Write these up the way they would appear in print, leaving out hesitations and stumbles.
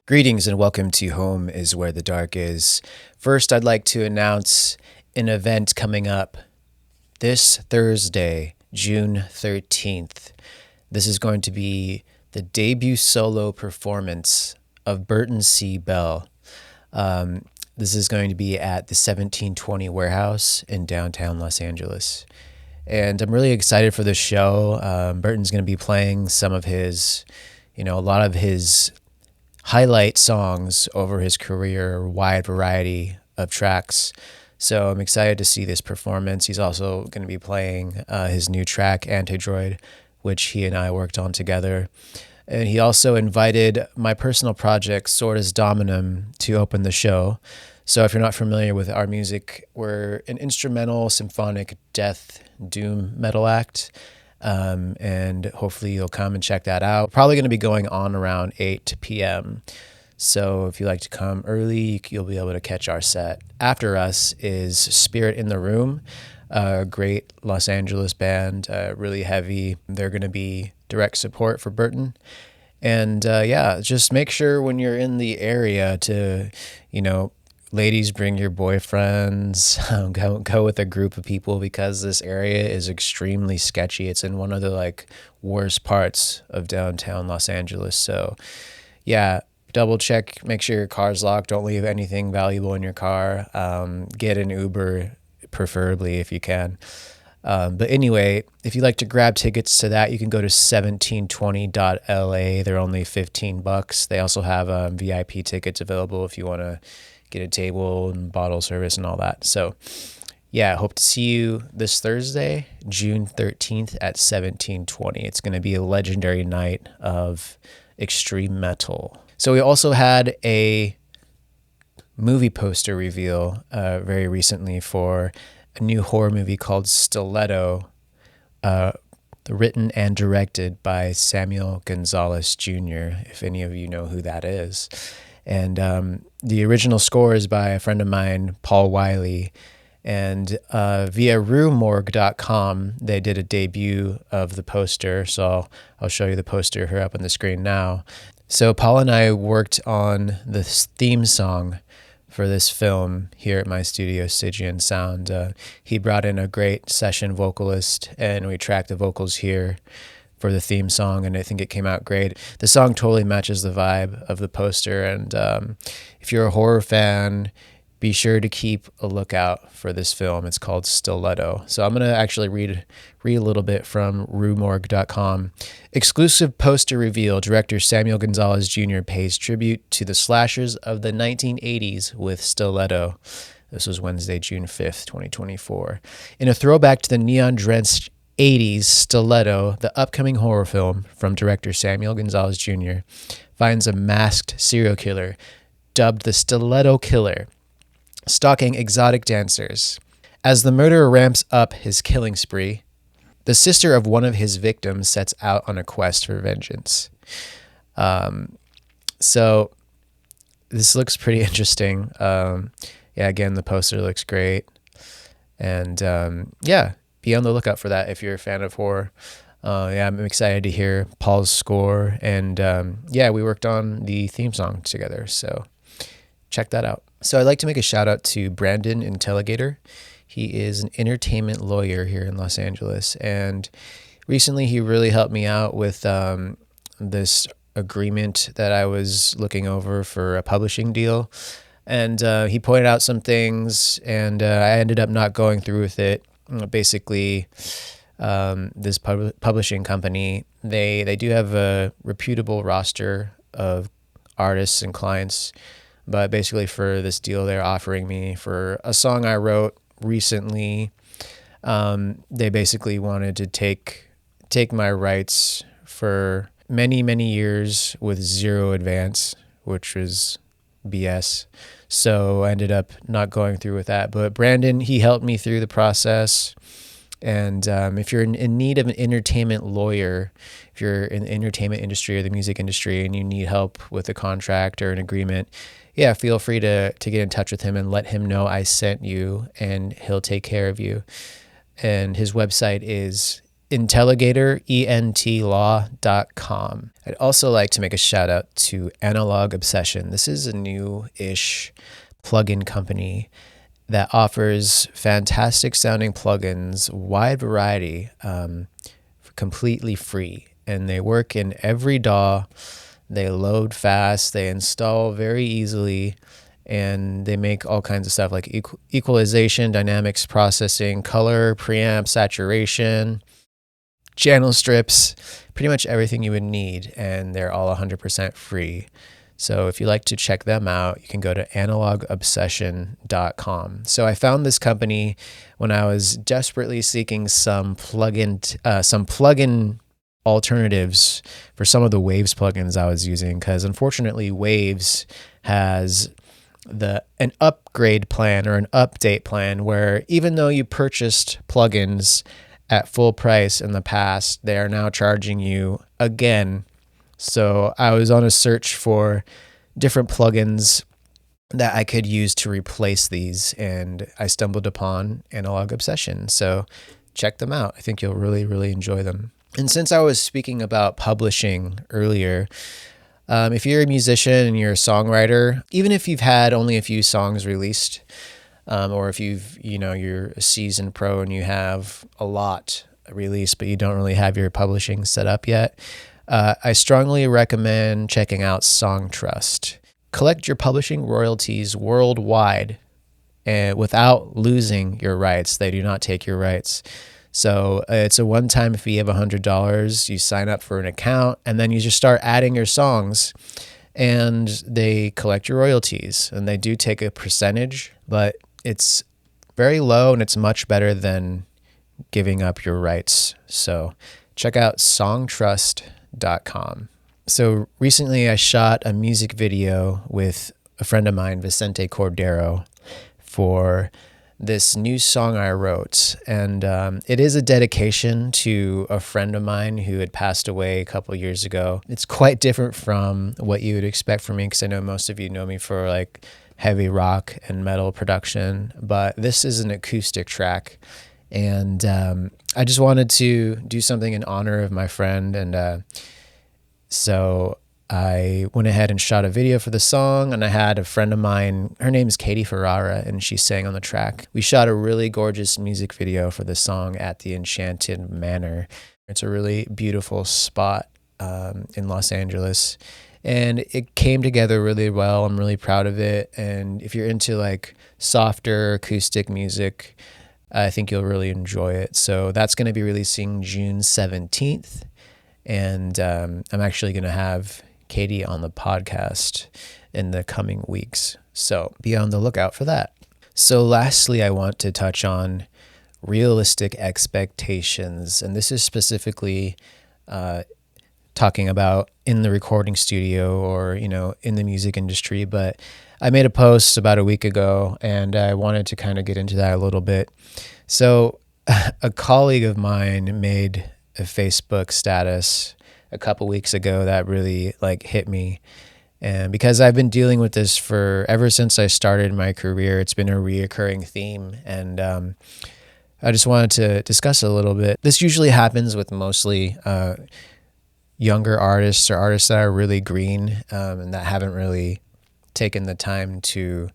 Greetings and welcome to Home is Where the Dark Is. First, I'd like to announce an event coming up this Thursday, June 13th. This is going to be the debut solo performance of Burton C. Bell. This is going to be at the 1720 Warehouse in downtown Los Angeles. And I'm really excited for this show. Burton's going to be playing some of his, a lot of his highlight songs over his career, a wide variety of tracks. So I'm excited to see this performance. He's also going to be playing his new track, Antidroid, which he and I worked on together. And he also invited my personal project, Sortus Dominum, to open the show. So if you're not familiar with our music, we're an instrumental symphonic death doom metal act. And hopefully you'll come and check that out. Probably going to be going on around 8 p.m. So if you like to come early, you'll be able to catch our set. After us is Spirit in the Room, a great Los Angeles band, really heavy. They're going to be direct support for Burton. And just make sure when you're in the area to, ladies, bring your boyfriends, go with a group of people because this area is extremely sketchy. It's in one of the worst parts of downtown Los Angeles. So double check, make sure your car's locked. Don't leave anything valuable in your car. Get an Uber, preferably if you can. But anyway, if you'd like to grab tickets to that, you can go to 1720.la. They're only $15. They also have VIP tickets available if you want to get a table and bottle service and all that. So I hope to see you this Thursday, June 13th at 1720. It's going to be a legendary night of extreme metal. So we also had a movie poster reveal very recently for a new horror movie called Stiletto, written and directed by Samuel Gonzalez Jr., if any of you know who that is. And the original score is by a friend of mine, Paul Wiley. And via RueMorgue.com, they did a debut of the poster. So I'll show you the poster here up on the screen now. So Paul and I worked on the theme song for this film here at my studio, Stygian Sound. He brought in a great session vocalist, and we tracked the vocals here for the theme song, and I think it came out great. The song totally matches the vibe of the poster, and if you're a horror fan, be sure to keep a lookout for this film. It's called Stiletto. So I'm going to actually read a little bit from RueMorgue.com. Exclusive poster reveal. Director Samuel Gonzalez Jr. pays tribute to the slashers of the 1980s with Stiletto. This was Wednesday, June 5th, 2024. In a throwback to the neon-drenched 80s, Stiletto, the upcoming horror film from director Samuel Gonzalez Jr., finds a masked serial killer dubbed the Stiletto Killer, stalking exotic dancers. As the murderer ramps up his killing spree, the sister of one of his victims sets out on a quest for vengeance. So this looks pretty interesting. Again, the poster looks great. And be on the lookout for that if you're a fan of horror. I'm excited to hear Paul's score. And we worked on the theme song together. So check that out. So I'd like to make a shout out to Brandon Intelligator. He is an entertainment lawyer here in Los Angeles. And recently he really helped me out with this agreement that I was looking over for a publishing deal. And he pointed out some things, and I ended up not going through with it. Basically, this publishing company, they do have a reputable roster of artists and clients, but basically for this deal they're offering me for a song I wrote recently, they basically wanted to take my rights for many years with zero advance, which was BS. So I ended up not going through with that. But Brandon, he helped me through the process. And if you're in need of an entertainment lawyer, if you're in the entertainment industry or the music industry and you need help with a contract or an agreement, feel free to get in touch with him and let him know I sent you, and he'll take care of you. And his website is Intelligator, entlaw.com. I'd also like to make a shout out to Analog Obsession. This is a new-ish plugin company that offers fantastic sounding plugins, wide variety, completely free. And they work in every DAW. They load fast, they install very easily, and they make all kinds of stuff like equalization, dynamics processing, color, preamp, saturation, channel strips, pretty much everything you would need, and they're all 100% free. So if you like to check them out, you can go to analogobsession.com. So I found this company when I was desperately seeking some plugin alternatives for some of the Waves plugins I was using, because unfortunately Waves has an upgrade plan or an update plan where even though you purchased plugins at full price in the past, they are now charging you again. So I was on a search for different plugins that I could use to replace these, and I stumbled upon Analog Obsession. So check them out. I think you'll really, really enjoy them. And since I was speaking about publishing earlier, if you're a musician and you're a songwriter, even if you've had only a few songs released, or if you're a seasoned pro and you have a lot released, but you don't really have your publishing set up yet, I strongly recommend checking out Songtrust. Collect your publishing royalties worldwide and without losing your rights. They do not take your rights. So it's a one-time fee of $100. You sign up for an account, and then you just start adding your songs, and they collect your royalties. And they do take a percentage, but it's very low, and it's much better than giving up your rights. So check out songtrust.com. So recently I shot a music video with a friend of mine, Vicente Cordero, for this new song I wrote, and it is a dedication to a friend of mine who had passed away a couple years ago. It's quite different from what you would expect from me, because I know most of you know me for like heavy rock and metal production, but this is an acoustic track, and I just wanted to do something in honor of my friend, and so I went ahead and shot a video for the song, and I had a friend of mine, her name is Katie Ferrara, and she sang on the track. We shot a really gorgeous music video for the song at the Enchanted Manor. It's a really beautiful spot in Los Angeles, and it came together really well. I'm really proud of it, and if you're into like softer acoustic music, I think you'll really enjoy it. So that's going to be releasing June 17th, and I'm actually going to have Katie on the podcast in the coming weeks. So be on the lookout for that. So lastly, I want to touch on realistic expectations. And this is specifically talking about in the recording studio or, in the music industry. But I made a post about a week ago, and I wanted to kind of get into that a little bit. So a colleague of mine made a Facebook status a couple weeks ago that really hit me, and because I've been dealing with this ever since I started my career, it's been a reoccurring theme, and I just wanted to discuss it a little bit. This usually happens with mostly younger artists or artists that are really green and that haven't really taken the time to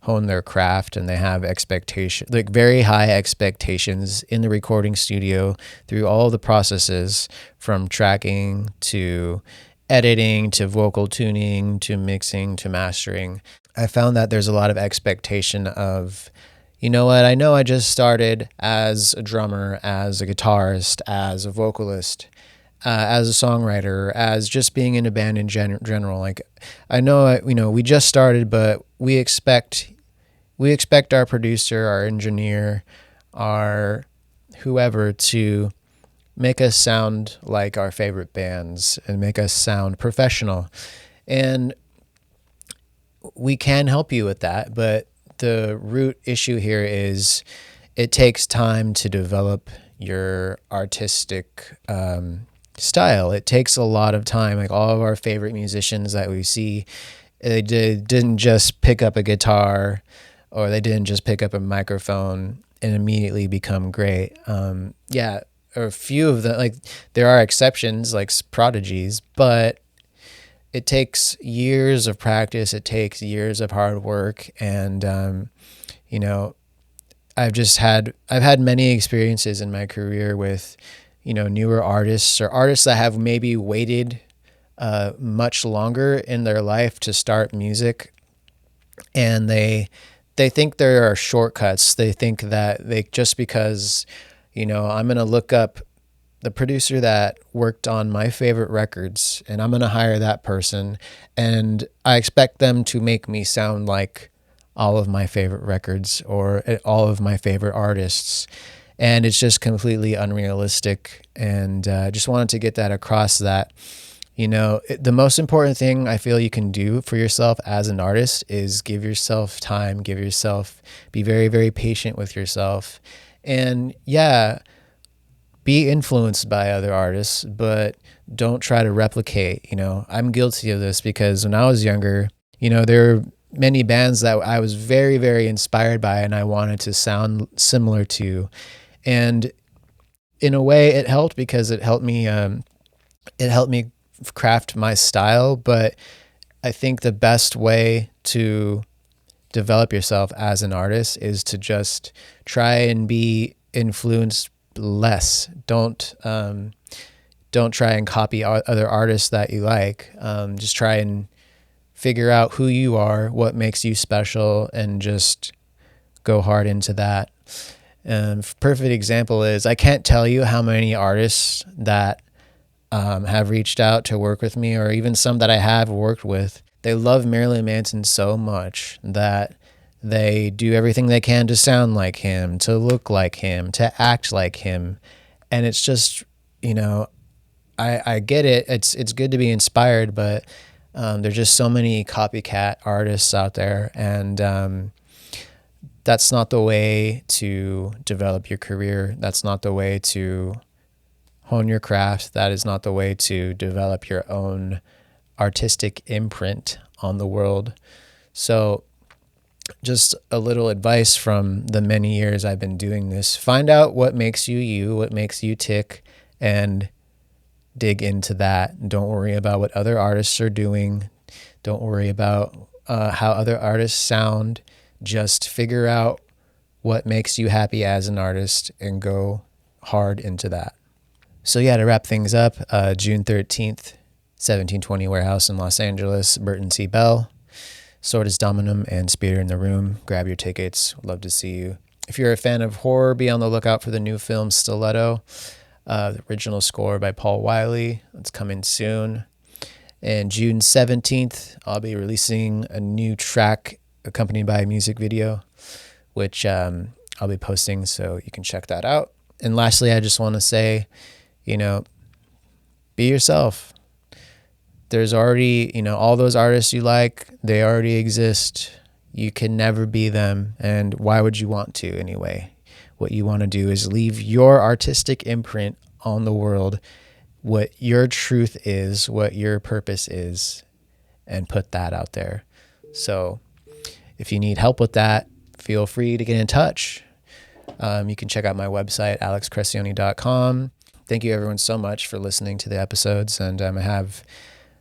hone their craft, and they have very high expectations in the recording studio through all the processes, from tracking to editing to vocal tuning to mixing to mastering. I found that there's a lot of expectation of, I know I just started as a drummer, as a guitarist, as a vocalist, as a songwriter, as just being in a band in general. I know, we just started, but we expect our producer, our engineer, our whoever to make us sound like our favorite bands and make us sound professional. And we can help you with that, but the root issue here is it takes time to develop your artistic style. It takes a lot of time. All of our favorite musicians that we see, they didn't just pick up a guitar, or they didn't just pick up a microphone and immediately become great. or a few of them, like there are exceptions like prodigies, but it takes years of practice. It takes years of hard work. And, you know, I've had many experiences in my career with, you know, newer artists or artists that have maybe waited much longer in their life to start music, and they think there are shortcuts. They think that they just because, you know, I'm gonna look up the producer that worked on my favorite records and I'm gonna hire that person, and I expect them to make me sound like all of my favorite records or all of my favorite artists. And it's just completely unrealistic. And just wanted to get that across that, you know, the most important thing I feel you can do for yourself as an artist is give yourself time, be very, very patient with yourself. And yeah, be influenced by other artists, but don't try to replicate. You know, I'm guilty of this because when I was younger, you know, there were many bands that I was very, very inspired by and I wanted to sound similar to. And in a way it helped because it helped me craft my style. But I think the best way to develop yourself as an artist is to just try and be influenced less. Don't try and copy other artists that you like. Just try and figure out who you are, what makes you special, and just go hard into that. Perfect example is I can't tell you how many artists that have reached out to work with me, or even some that I have worked with. They love Marilyn Manson so much that they do everything they can to sound like him, to look like him, to act like him. And it's just, you know, I get it. It's good to be inspired, but there's just so many copycat artists out there. And that's not the way to develop your career. That's not the way to hone your craft. That is not the way to develop your own artistic imprint on the world. So just a little advice from the many years I've been doing this. Find out what makes you you, what makes you tick, and dig into that. Don't worry about what other artists are doing. Don't worry about how other artists sound. Just figure out what makes you happy as an artist and go hard into that. So yeah, to wrap things up, June 13th, 1720 Warehouse in Los Angeles, Burton C. Bell, Sortis Dominum, and Spear in the Room. Grab your tickets. Love to see you. If you're a fan of horror, be on the lookout for the new film Stiletto, the original score by Paul Wiley. It's coming soon. And June 17th, I'll be releasing a new track accompanied by a music video, which I'll be posting, so you can check that out. And lastly, I just want to say, you know, be yourself. There's already, you know, all those artists you like, they already exist. You can never be them. And why would you want to anyway? What you want to do is leave your artistic imprint on the world, what your truth is, what your purpose is, and put that out there. So if you need help with that, feel free to get in touch. You can check out my website, alexcrescioni.com. Thank you everyone so much for listening to the episodes, and I have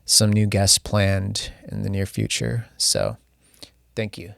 some new guests planned in the near future. So thank you.